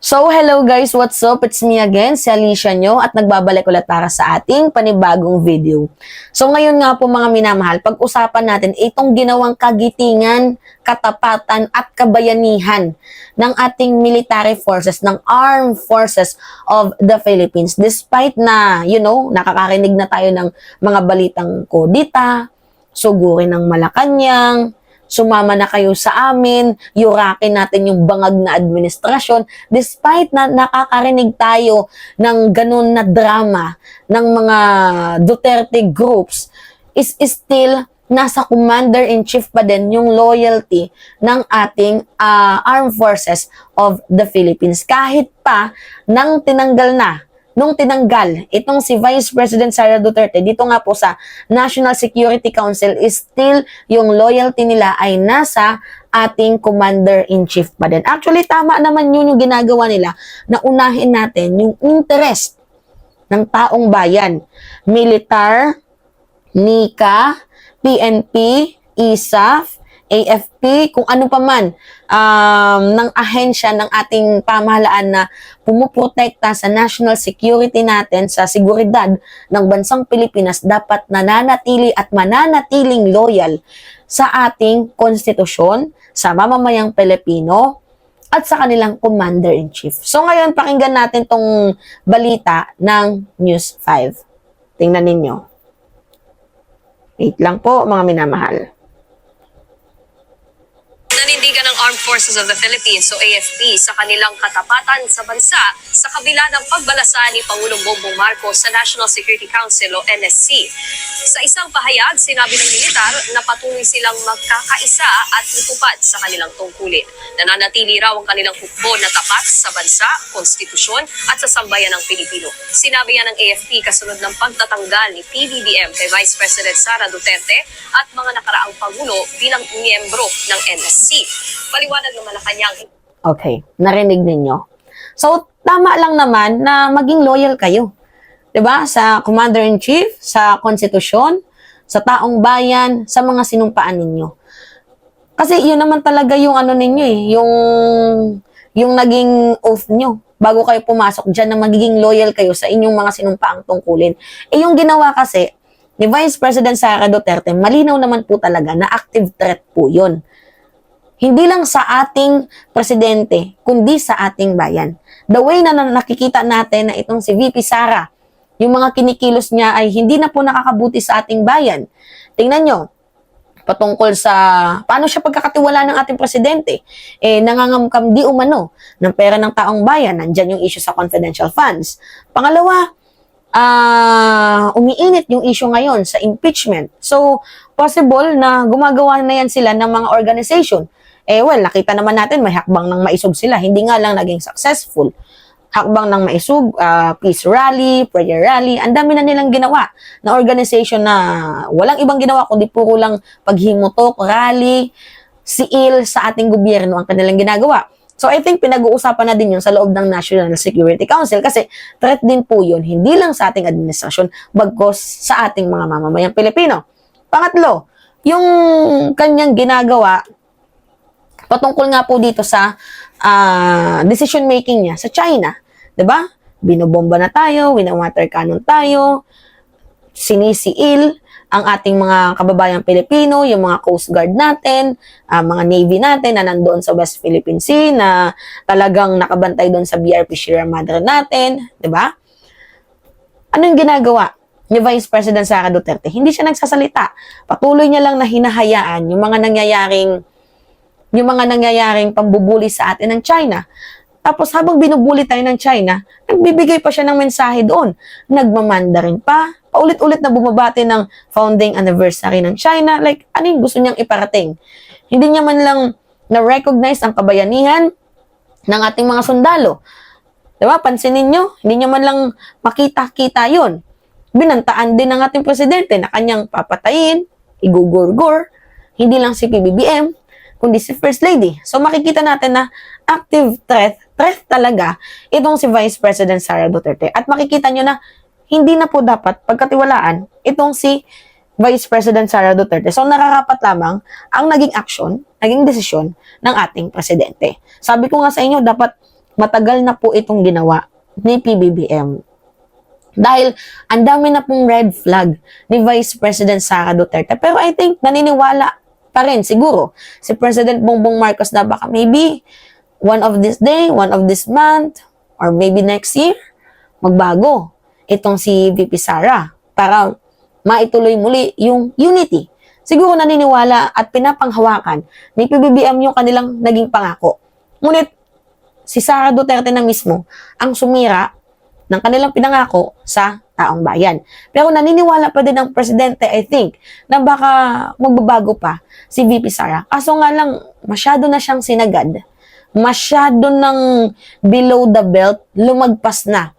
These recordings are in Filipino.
So, hello guys, what's up? It's me again, si Alicia nyo, at nagbabalik ulit para sa ating panibagong video. So, ngayon nga po mga minamahal, pag-usapan natin itong ginawang kagitingan, katapatan, at kabayanihan ng ating military forces, ng armed forces of the Philippines. Despite na, nakakarinig na tayo ng mga balitang kodita, sugurin ng Malacanang, sumama na kayo sa amin, yurakin natin yung bangag na administrasyon, despite na nakakarinig tayo ng ganun na drama ng mga Duterte groups, is still nasa commander-in-chief pa din yung loyalty ng ating armed forces of the Philippines. Kahit pa nung tinanggal itong si Vice President Sara Duterte dito nga po sa National Security Council, is still yung loyalty nila ay nasa ating Commander-in-Chief pa din. Actually, tama naman yun yung ginagawa nila, na unahin natin yung interest ng taong bayan. Militar, NICA, PNP, ISAF, AFP, kung ano pa man ng ahensya ng ating pamahalaan na pumuprotekta sa national security natin, sa seguridad ng bansang Pilipinas, dapat nananatili at mananatiling loyal sa ating konstitusyon, sa mamamayang Pilipino, at sa kanilang commander-in-chief. So ngayon, pakinggan natin tong balita ng News 5. Tingnan ninyo. Wait lang po mga minamahal. Nanindigan ng Armed Forces of the Philippines o AFP sa kanilang katapatan sa bansa sa kabila ng pagbalasa ni Pangulong Bongbong Marcos sa National Security Council o NSC. Sa isang pahayag, sinabi ng militar na patuloy silang magkakaisa at tutupad sa kanilang tungkulin. Nananatili raw ang kanilang hukbo na tapat sa bansa, konstitusyon at sa sambayan ng Pilipino. Sinabi yan ng AFP kasunod ng pagtatanggal ni PBBM kay Vice President Sara Duterte at mga nakaraang pangulo bilang miyembro ng NSC. Paliwanag ng Malacanang. Okay, narinig ninyo. So, tama lang naman na maging loyal kayo. 'Di ba? Sa Commander-in-Chief, sa konstitusyon, sa taong bayan, sa mga sinumpaan ninyo. Kasi yun naman talaga yung ano ninyo yung naging oath nyo bago kayo pumasok diyan, na magiging loyal kayo sa inyong mga sinumpaang tungkulin. Yung ginawa kasi ni Vice President Sara Duterte, malinaw naman po talaga na active threat po yun. Hindi lang sa ating presidente, kundi sa ating bayan. The way na nakikita natin na itong si VP Sara, yung mga kinikilos niya ay hindi na po nakakabuti sa ating bayan. Tingnan nyo, patungkol sa paano siya pagkakatiwala ng ating presidente. Nangangamkam di umano ng pera ng taong bayan. Nandyan yung issue sa confidential funds. Pangalawa, umiinit yung issue ngayon sa impeachment. So, possible na gumagawa na yan sila ng mga organization. Nakita naman natin may hakbang ng maisog sila. Hindi nga lang naging successful. Hakbang ng maisog, peace rally, prayer rally, ang dami na nilang ginawa na organization na walang ibang ginawa kundi puro lang paghimutok, rally, siil sa ating gobyerno ang kanilang ginagawa. So I think pinag-uusapan na din yun sa loob ng National Security Council kasi threat din po yun, hindi lang sa ating administrasyon, bagkos sa ating mga mamamayang Pilipino. Pangatlo, yung kanyang ginagawa patungkol nga po dito sa decision making niya sa China, 'di ba? Binobomba na tayo, wina-water cannon tayo, sinisiil ang ating mga kababayang Pilipino, yung mga Coast Guard natin, mga Navy natin na nandoon sa West Philippine Sea, na talagang nakabantay doon sa BRP Sierra Madre natin, 'di ba? Ano yung ginagawa ni Vice President Sara Duterte? Hindi siya nagsasalita. Patuloy niya lang na hinahayaan yung mga nangyayaring pambubuli sa atin ng China. Tapos habang binubuli tayo ng China, nagbibigay pa siya ng mensahe doon. Nagmamandarin pa, paulit-ulit na bumabati ng founding anniversary ng China. Like, ano yung gusto niyang iparating? Hindi niya man lang na-recognize ang kabayanihan ng ating mga sundalo. Diba? Pansinin niyo, hindi niya man lang makita-kita yun. Binantaan din ng ating presidente na kanyang papatayin, igugurgur, hindi lang si PBBM, kundi si First Lady. So makikita natin na active threat talaga itong si Vice President Sara Duterte. At makikita nyo na hindi na po dapat pagkatiwalaan itong si Vice President Sara Duterte. So nararapat lamang ang naging aksyon, naging desisyon ng ating presidente. Sabi ko nga sa inyo, dapat matagal na po itong ginawa ni PBBM. Dahil ang dami na pong red flag ni Vice President Sara Duterte. Pero I think naniniwala pa rin siguro si President Bongbong Marcos na baka maybe one of this day, one of this month, or maybe next year, magbago itong si VP Sara para maituloy muli yung unity. Siguro naniniwala at pinapanghawakan ni PBBM yung kanilang naging pangako. Ngunit si Sara Duterte na mismo ang sumira ng kanilang pinangako sa taong bayan. Pero naniniwala pa din ang presidente, I think, na baka magbabago pa si VP Sara. Kaso nga lang, masyado na siyang sinagad. Masyado ng below the belt, lumagpas na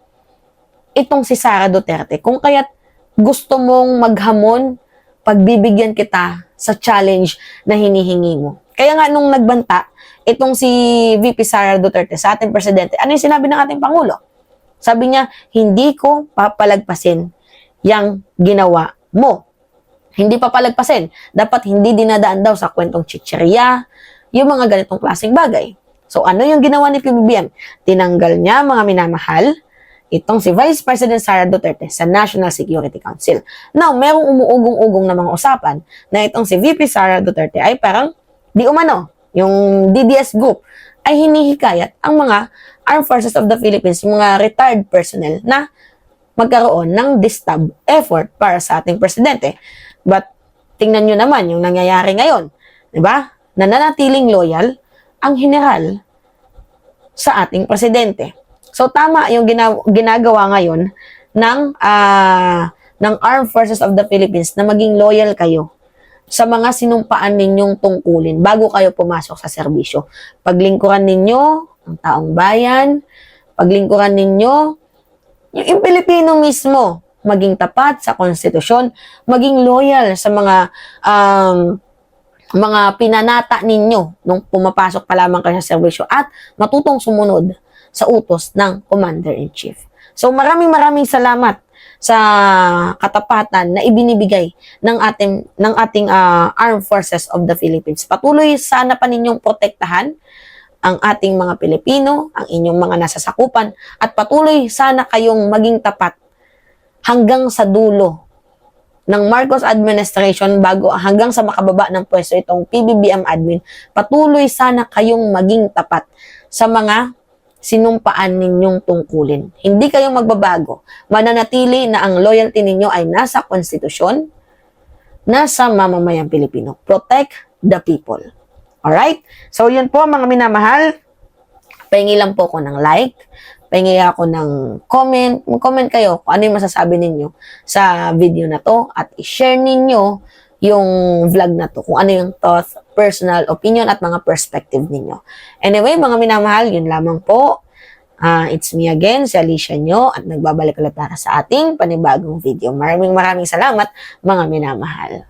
itong si Sara Duterte. Kung kaya't gusto mong maghamon, pagbibigyan kita sa challenge na hinihingi mo. Kaya nga nung nagbanta, itong si VP Sara Duterte sa ating presidente, ano yung sinabi ng ating Pangulo? Sabi niya, hindi ko papalagpasin yang ginawa mo. Hindi papalagpasin. Dapat hindi dinadaan daw sa kwentong chichirya, yung mga ganitong klaseng bagay. So ano yung ginawa ni PBBM? Tinanggal niya, mga minamahal, itong si Vice President Sara Duterte sa National Security Council. Now, merong umuugong-ugong na mga usapan na itong si VP Sara Duterte ay parang di umano, yung DDS group ay hinihikayat ang mga Armed Forces of the Philippines, yung mga retired personnel na magkaroon ng distab effort para sa ating presidente. But tingnan nyo naman yung nangyayari ngayon. Diba? Nananatiling loyal ang general sa ating presidente. So tama yung ginagawa ngayon ng Armed Forces of the Philippines na maging loyal kayo sa mga sinumpaan ninyong tungkulin bago kayo pumasok sa serbisyo. Paglingkuran ninyo ang taong bayan, paglingkuran ninyo yung Pilipino mismo, maging tapat sa konstitusyon, maging loyal sa mga pinanata ninyo nung pumapasok pa lamang kayo sa serbisyo at matutong sumunod sa utos ng Commander-in-Chief. So maraming salamat sa katapatan na ibinibigay ng ating Armed Forces of the Philippines. Patuloy sana pa ninyong protektahan ang ating mga Pilipino, ang inyong mga nasasakupan, at patuloy sana kayong maging tapat hanggang sa dulo ng Marcos administration hanggang sa makababa ng pwesto itong PBBM admin. Patuloy sana kayong maging tapat sa mga sinumpaan ninyong tungkulin. Hindi kayong magbabago. Mananatili na ang loyalty ninyo ay nasa konstitusyon, nasa mamamayang Pilipino. Protect the people. Alright? So, yun po mga minamahal. Pahingi lang po ako ng like. Pahingi ako ng comment. Mag-comment kayo kung ano yung masasabi ninyo sa video na to at i-share ninyo yung vlog na to, kung ano yung thoughts, personal opinion at mga perspective ninyo. Anyway, mga minamahal, yun lamang po. It's me again, si Alicia nyo, at nagbabalik ulit para sa ating panibagong video. Maraming salamat, mga minamahal.